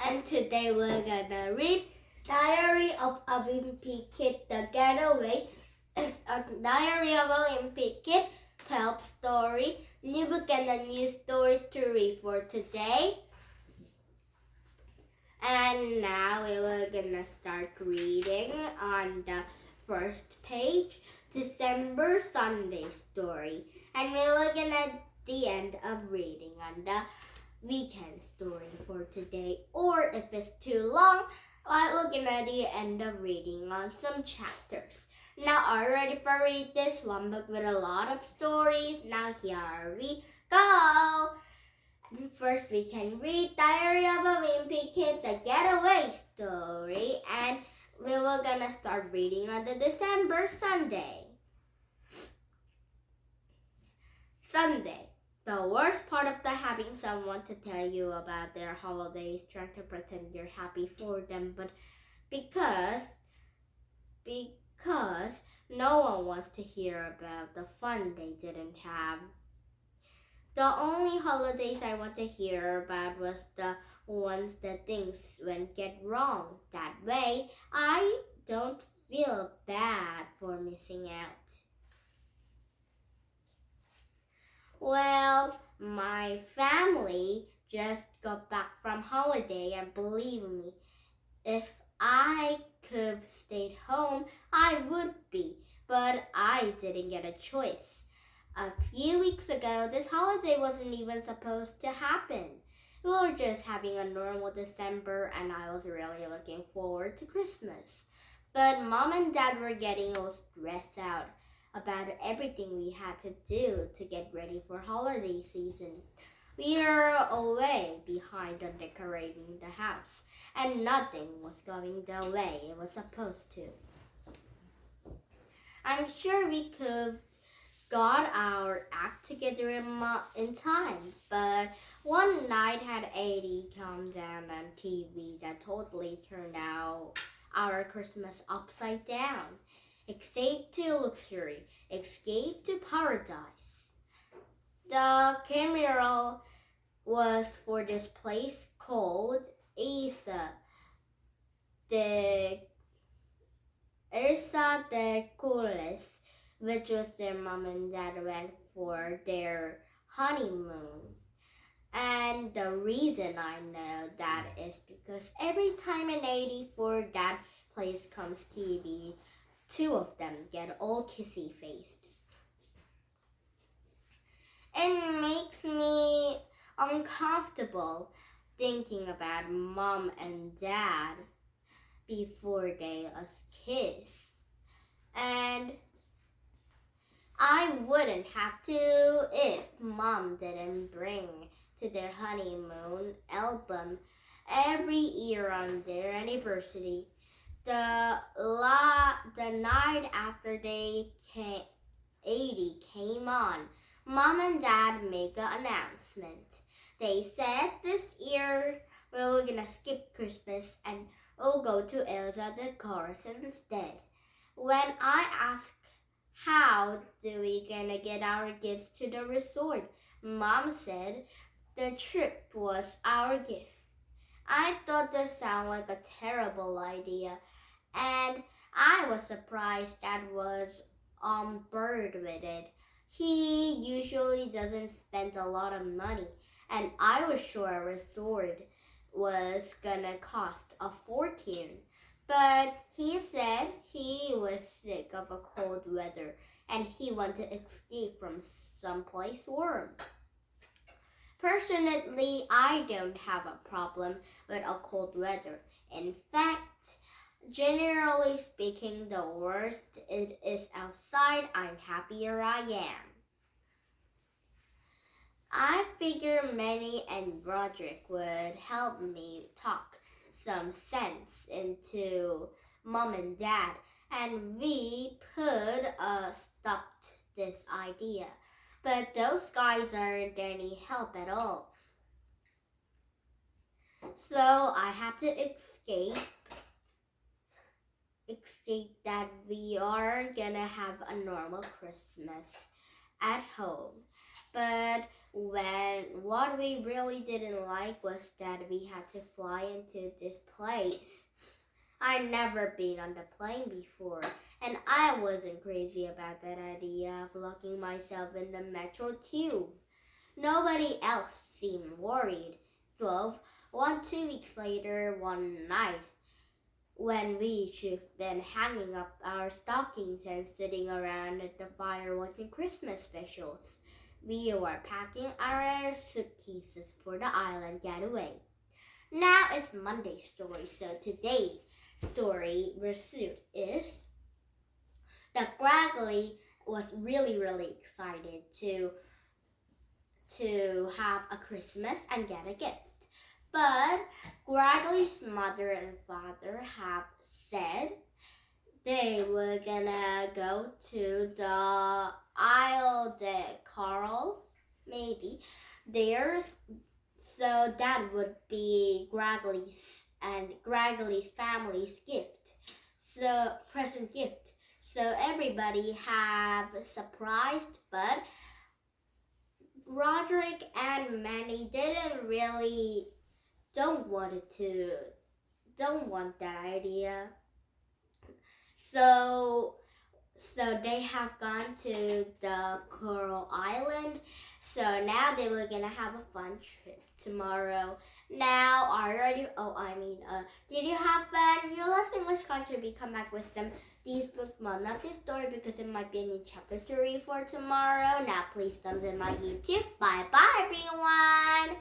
and today we're gonna read Diary of a Wimpy Kid, The Getaway. It's a Diary of a Wimpy Kid, 12th story, new book and a new stories to read for today. And now we're gonna start reading on the first page, December Sunday story. And we're looking at the end of reading on the weekend story for today. Or if it's too long, I'm looking at the end of reading on some chapters. Now, are you ready for read this one book with a lot of stories? Now here we go! First, we can read Diary of a Wimpy Kid, The Getaway story, and we were gonna start reading on the December Sunday. Sunday. The worst part of the having someone to tell you about their holidays, trying to pretend you're happy for them, but because no one wants to hear about the fun they didn't have. The only holidays I want to hear about was the ones that things get wrong. That way, I don't feel bad for missing out. Well, my family just got back from holiday, and believe me, if I could have stayed home, I would be, but I didn't get a choice. A few weeks ago, this holiday wasn't even supposed to happen. We were just having a normal December, and I was really looking forward to Christmas. But Mom and Dad were getting all stressed out about everything we had to do to get ready for holiday season. We were away behind on decorating the house, and nothing was going the way it was supposed to. I'm sure we could got our act together in time, but one night had 80 come down on TV that totally turned out our Christmas upside down. Escape to luxury, escape to paradise. The camera was for this place called Ursa de Coles, which was their mom and dad went for their honeymoon. And the reason I know that is because every time in 84 that place comes TV, two of them get all kissy faced. It makes me uncomfortable thinking about mom and dad before they kiss. And I wouldn't have to if Mom didn't bring to their honeymoon album every year on their anniversary. The night after 80 came on, Mom and Dad make an announcement. They said this year we're gonna skip Christmas and we'll go to Elsa the Chorus instead. When I asked how do we gonna get our gifts to the resort, Mom said the trip was our gift. I thought that sounded like a terrible idea, and I was surprised Dad was on board with it. He usually doesn't spend a lot of money, and I was sure a resort was gonna cost a fortune. But he said he was sick of a cold weather and he wanted to escape from someplace warm. Personally, I don't have a problem with a cold weather. In fact, generally speaking, the worse it is outside, I'm happier I am. I figure Manny and Roderick would help me talk some sense into Mom and Dad, and we could stop this idea. But those guys aren't any help at all. So I had to escape that we are gonna have a normal Christmas at home. But when what we really didn't like was that we had to fly into this place. I'd never been on the plane before, and I wasn't crazy about that idea of locking myself in the metro tube. Nobody else seemed worried. 2 weeks later, one night, when we should have been hanging up our stockings and sitting around at the fire watching Christmas specials, we were packing our suitcases for the island getaway. Now it's Monday's story, so today's story pursuit is that Gregory was really excited to have a Christmas and get a gift. But Gregory's mother and father have said they were gonna go to the Isle de Coral, maybe. There's so that would be Gregory's family's gift. So present gift. So everybody have surprised, but Roderick and Manny don't want that idea. So they have gone to the Coral Island. So now they were gonna have a fun trip tomorrow. Now, did you have fun? Your last English content will come back with some these books, well, not this story because it might be in chapter 3 for tomorrow. Now, please thumbs in my YouTube. Bye, everyone.